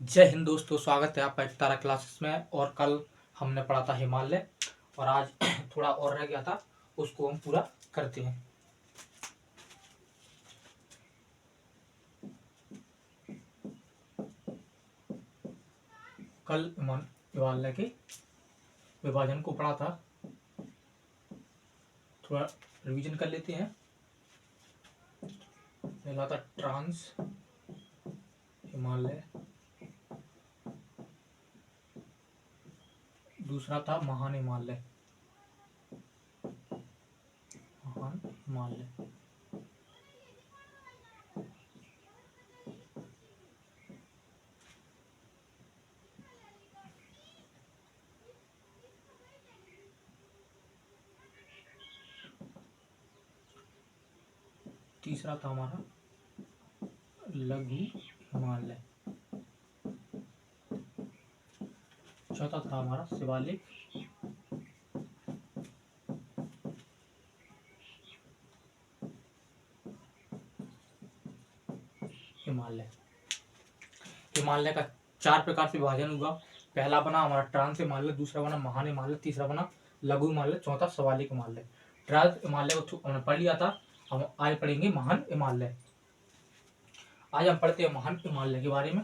जय हिंद दोस्तों, स्वागत है आपका एकतारा क्लासेस में। और कल हमने पढ़ा था हिमालय और आज थोड़ा और रह गया था, उसको हम पूरा करते हैं। कल हिमालय के विभाजन को पढ़ा था, थोड़ा रिवीजन कर लेते हैं। पहला था ट्रांस हिमालय, दूसरा था महान हिमालय। तीसरा था हमारा लघु हिमालय। चौथा था हमारा शिवालिक हिमालय। हिमालय का 4 प्रकार से विभाजन हुआ। पहला बना हमारा ट्रांस हिमालय, दूसरा बना महान हिमालय, तीसरा बना लघु हिमालय, चौथा शिवालिक हिमालय। ट्रांस हिमालय को हमने पढ़ लिया था, हम आज पढ़ेंगे महान हिमालय। आज हम पढ़ते हैं महान हिमालय के बारे में।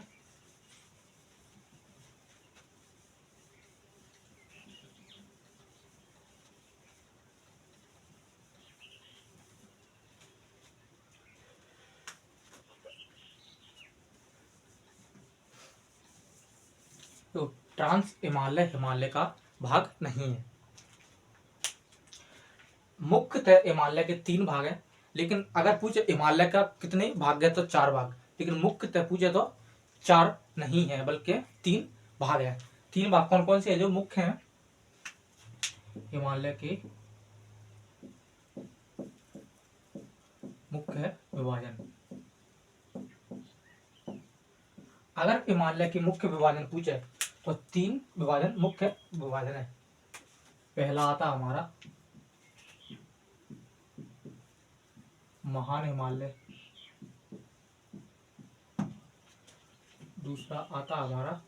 तो ट्रांस हिमालय हिमालय का भाग नहीं है। मुख्यतः हिमालय के 3 भाग हैं, लेकिन अगर पूछे हिमालय का कितने भाग है तो 4 भाग, लेकिन मुख्यतः पूछे तो 4 नहीं है बल्कि 3 भाग है। 3 भाग कौन कौन से है जो मुख्य हैं? हिमालय के मुख्य विभाजन। अगर हिमालय के मुख्य विभाजन पूछे तो 3 विभाजन मुख्य विभाजन है। पहला आता हमारा महान हिमालय, दूसरा आता हमारा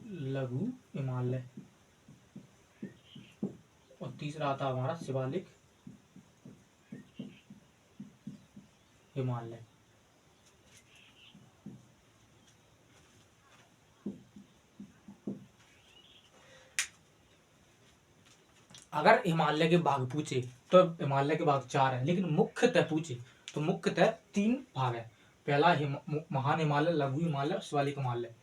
लघु हिमालय और तीसरा आता हमारा शिवालिक हिमालय। अगर हिमालय के भाग पूछे तो हिमालय के भाग 4 है, लेकिन मुख्यतः पूछे तो मुख्यतः 3 भाग है। पहला महान हिमालय, लघु हिमालय, शिवालिक हिमालय।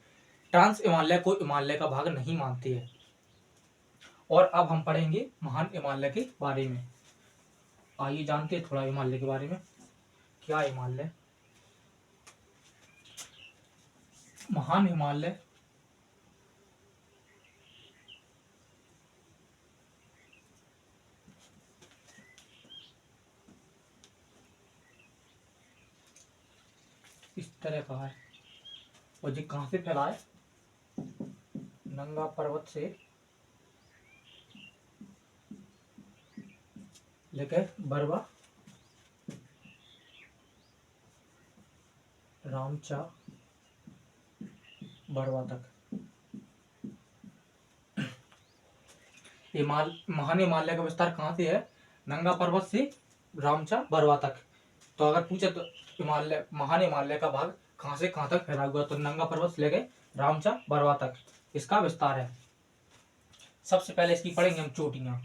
ट्रांस हिमालय को हिमालय का भाग नहीं मानते हैं। और अब हम पढ़ेंगे महान हिमालय के बारे में। आइए जानते हैं थोड़ा हिमालय के बारे में। क्या हिमालय? महान हिमालय इस तरह का है और ये कहां से फैला है? नंगा पर्वत से लेकर बरवा, रामचा, बरवा तक। महान हिमालय का विस्तार कहाँ से है? नंगा पर्वत से रामचा, बरवा तक। तो अगर पूछे तो हिमालय, महान हिमालय का भाग कहाँ से कहाँ तक फैला हुआ, तो नंगा पर्वत से लेके रामचा, बरवा तक इसका विस्तार है। सबसे पहले इसकी पढ़ेंगे हम चोटियां।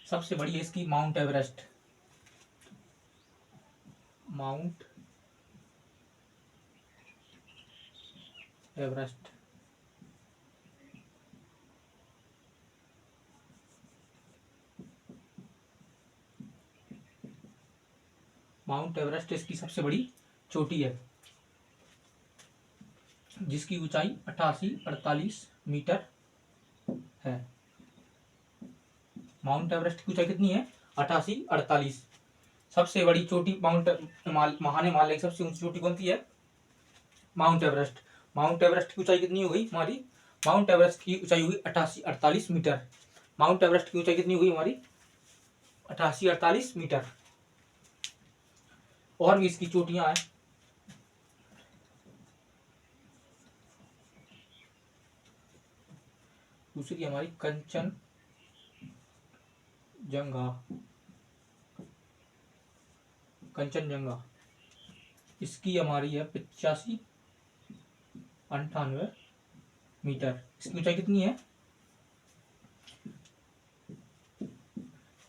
सबसे बड़ी है इसकी mount Everest. Mount Everest mount Everest इसकी सबसे बड़ी चोटी है, जिसकी ऊंचाई 88-48 मीटर है। माउंट एवरेस्ट की ऊंचाई कितनी है? 88-48। सबसे बड़ी चोटी महान हिमालय की सबसे ऊंची चोटी कौन सी है? Mount Everest. माउंट एवरेस्ट की ऊंचाई कितनी हो गई हमारी? माउंट एवरेस्ट की ऊंचाई हुई 88-48 मीटर। माउंट एवरेस्ट की ऊंचाई कितनी हुई हमारी 8848 मीटर। और भी इसकी चोटियां हैं। दूसरी हमारी कंचनजंगा, इसकी हमारी है 8598 मीटर। इसकी ऊंचाई कितनी है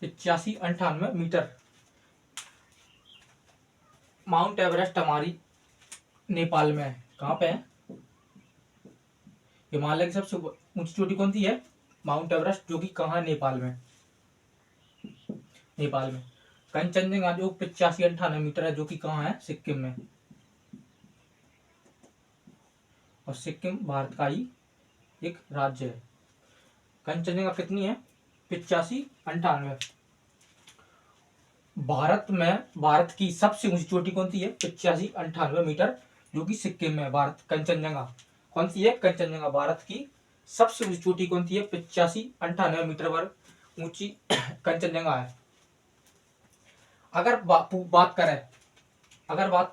8598 मीटर। माउंट एवरेस्ट हमारी नेपाल में है। कहाँ पे है? हिमालय की सबसे ऊंची चोटी कौन सी है? माउंट एवरेस्ट, जो कि कहाँ है? नेपाल में। नेपाल में। कंचनजंगा जो 8598 मीटर है, जो कि कहाँ है? सिक्किम में। और सिक्किम भारत का ही एक राज्य है। कंचनजंगा कितनी है 8598। भारत की सबसे ऊंची चोटी कौन सी है 8598 मीटर, जो कि सिक्किम में है। भारत कंचनजंगा कौन सी है? कंचनजंगा भारत की सबसे ऊंची चोटी कौन सी है 8598 मीटर पर ऊंची कंचनजंगा है। अगर बात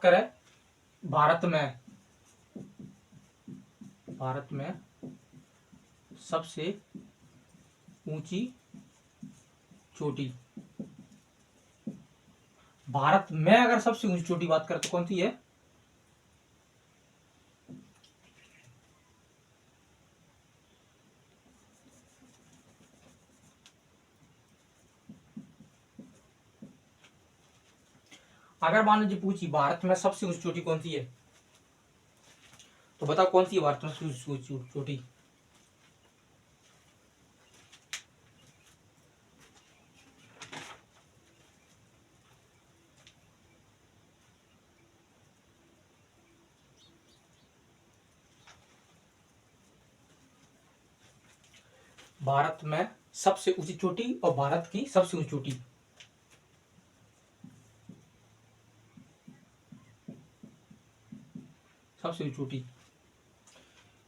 करें भारत में सबसे ऊंची चोटी, भारत में अगर सबसे ऊंची चोटी बात करें तो कौन सी है? अगर मान लीजिए पूछी भारत में सबसे ऊंची चोटी कौन सी है, तो बताओ कौन सी है भारत में सबसे ऊंची चोटी? भारत में सबसे ऊंची चोटी और भारत की सबसे ऊंची चोटी। सबसे ऊंची चोटी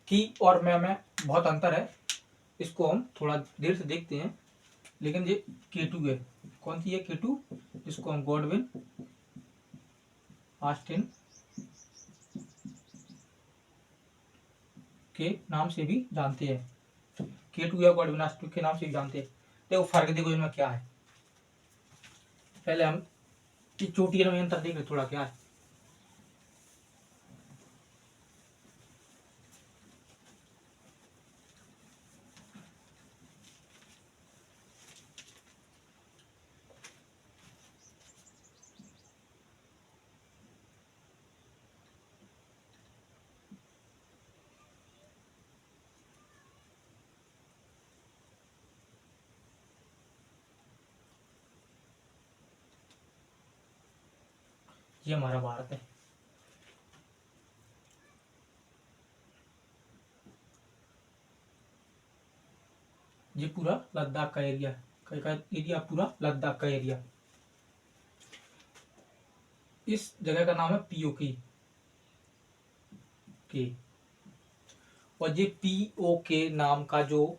की और में बहुत अंतर है। इसको हम थोड़ा देर से देखते हैं। लेकिन ये K2 है। कौन सी है? K2, जिसको हम गॉडविन ऑस्टिन के नाम से भी जानते हैं। K2 या गॉडविन ऑस्टिन के नाम से भी जानते हैं। देखो फर्क देखो इनमें क्या है। पहले हम चोटी में अंतर देख रहे थोड़ा क्या है। ये हमारा भारत है। ये पूरा लद्दाख का एरिया, पूरा लद्दाख का एरिया। इस जगह का नाम है POK के। और ये POK नाम का जो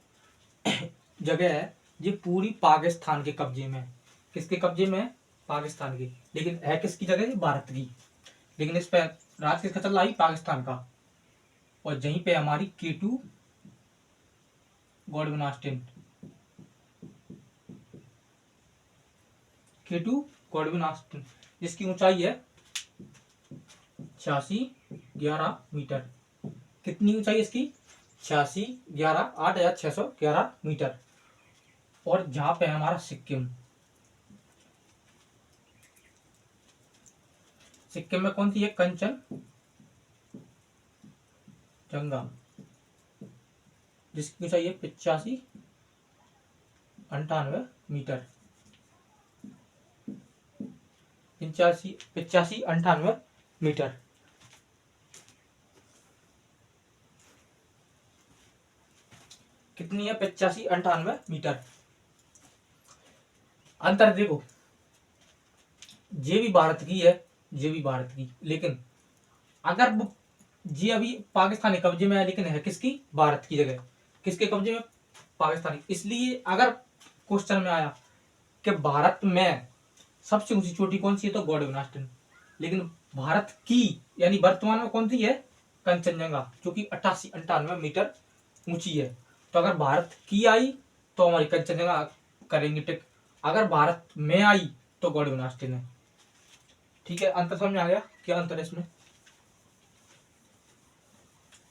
जगह है, ये पूरी पाकिस्तान के कब्जे में है। किसके कब्जे में है? पाकिस्तान की। लेकिन है किसकी जगह? ये भारत की। लेकिन इस पर राज किसका चल रहा है? पाकिस्तान का। और यहीं पे हमारी K2 Godwin Austen, K2 Godwin Austen, जिसकी ऊंचाई है 8611 मीटर। कितनी ऊंचाई इसकी? 8611 मीटर। और जहां पे है हमारा सिक्किम। सिक्किम में कौन सी है? कंचनजंगा, जिसकी ऊंचाई है 8598 मीटर। 8598 मीटर। कितनी है? 8598 मीटर। अंतर देखो, ये भी भारत की है, ये भी भारत की। लेकिन अगर वो ये अभी पाकिस्तानी कब्जे में है, लेकिन है किसकी? भारत की जगह। किसके कब्जे में? पाकिस्तानी। इसलिए अगर क्वेश्चन में आया कि भारत में सबसे ऊंची चोटी कौन सी है, तो गॉडगिनास्टन। लेकिन भारत की यानी वर्तमान में कौन सी है, कंचनजंगा, जो कि 88-98 मीटर ऊंची है। तो अगर भारत की आई तो हमारी कंचनजंगा करेंगे टिक, अगर भारत में आई तो गॉडगिनास्टन है। ठीक है, अंतर समझ में आ गया, क्या अंतर है इसमें।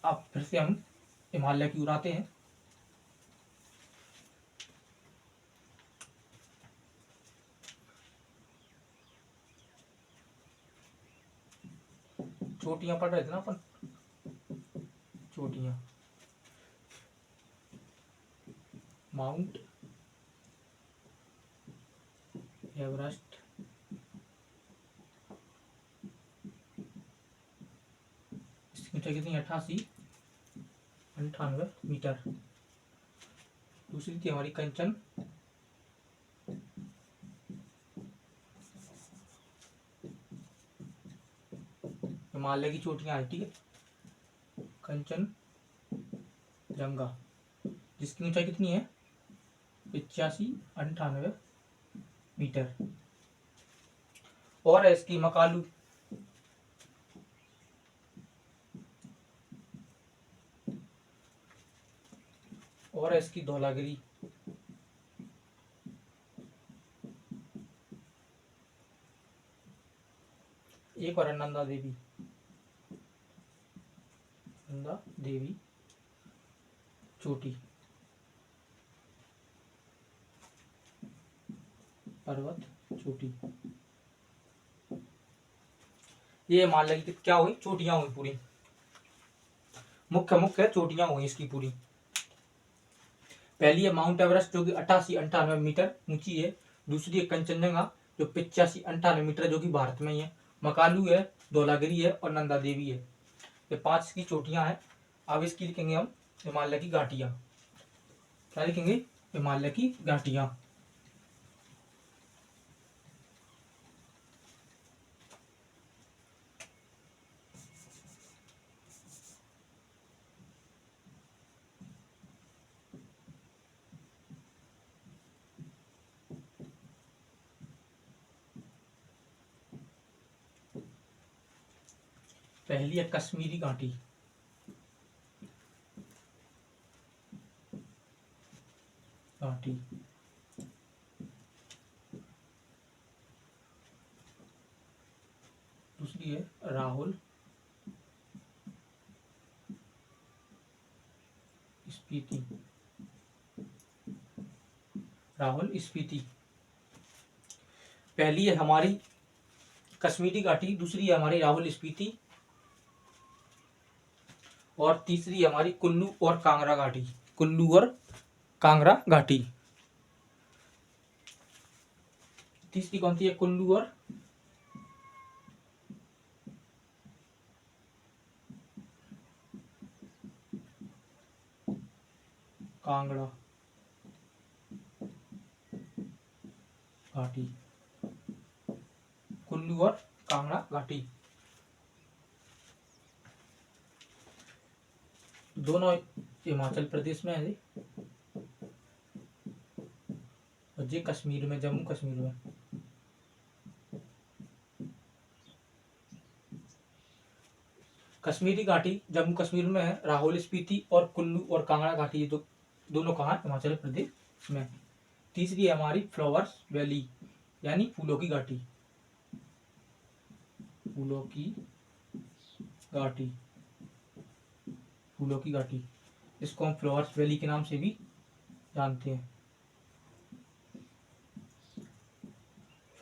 अब फिर से हम हिमालय की ओर आते हैं। चोटियां पढ़ रहे थे ना अपन, चोटियां, माउंट एवरेस्ट, इसकी ऊंचाई कितनी, 88-98 मीटर। दूसरी थी हमारी कंचन, हिमालय की चोटियां है, ठीक है, कंचन जंगा, जिसकी ऊंचाई कितनी है, 85-98 मीटर। और है इसकी मकालू, और है इसकी धौलागिरी, एक और है नंदा देवी, नंदा देवी चोटी, पर्वत चोटी। ये हिमालय की क्या हुई, चोटियां हुई पूरी, मुख्य मुख्य चोटियां हुई इसकी पूरी। पहली है माउंट एवरेस्ट जो कि 88-98 मीटर ऊंची है। दूसरी है कंचनजंगा जो 85-98 मीटर जो कि भारत में ही है। मकालू है, धौलागिरी है और नंदा देवी है। ये 5 की चोटियां हैं। अब इसकी लिखेंगे हम हिमालय की घाटियां। क्या लिखेंगे, हिमालय की घाटियां। पहली है कश्मीरी घाटी, घाटी। दूसरी है राहुल स्पीति, राहुल स्पीति। पहली है हमारी कश्मीरी घाटी, दूसरी है हमारी राहुल स्पीति और तीसरी है हमारी कुल्लू और कांगड़ा घाटी, कुल्लू और कांगड़ा घाटी। तीसरी कौन सी है, कुल्लू और कांगड़ा घाटी, कुल्लू और कांगड़ा घाटी। दोनों हिमाचल प्रदेश में है जी, और ये कश्मीर में, जम्मू कश्मीर में। कश्मीरी घाटी जम्मू कश्मीर में है, राहुल स्पीति और कुल्लू और कांगड़ा घाटी ये दोनों कहाँ, हिमाचल प्रदेश में। तीसरी है हमारी फ्लावर्स वैली यानी फूलों की घाटी, फूलों की घाटी, फूलों की घाटी। इसको हम फ्लावर्स वैली के नाम से भी जानते हैं,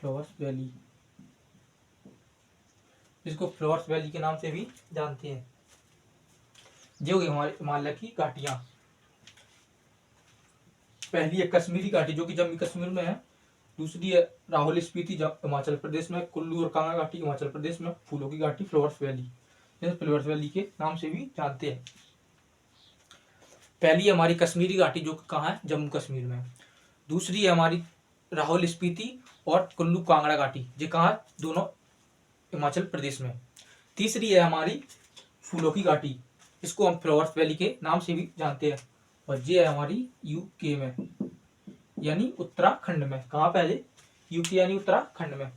फ्लावर्स वैली, इसको फ्लावर्स वैली के नाम से भी जानते हैं। जो हमारे हिमालय की घाटियां, पहली है कश्मीरी घाटी जो कि जम्मू कश्मीर में है। दूसरी है राहुल स्पीति हिमाचल प्रदेश में। कुल्लू और कांगड़ा घाटी हिमाचल प्रदेश में। फूलों की घाटी फ्लावर्स वैली, फ्लावर्स वैली के नाम से भी जानते हैं। पहली हमारी कश्मीरी घाटी जो कहाँ है, जम्मू कश्मीर में। दूसरी है हमारी राहुल स्पीति और कुल्लू कांगड़ा घाटी, ये कहाँ, दोनों हिमाचल प्रदेश में। तीसरी है हमारी फूलों की घाटी, इसको हम फ्लावर्स वैली के नाम से भी जानते हैं, और ये है हमारी यूके में, यानी उत्तराखंड में। कहाँ पहले? यूपी यानी उत्तराखंड में।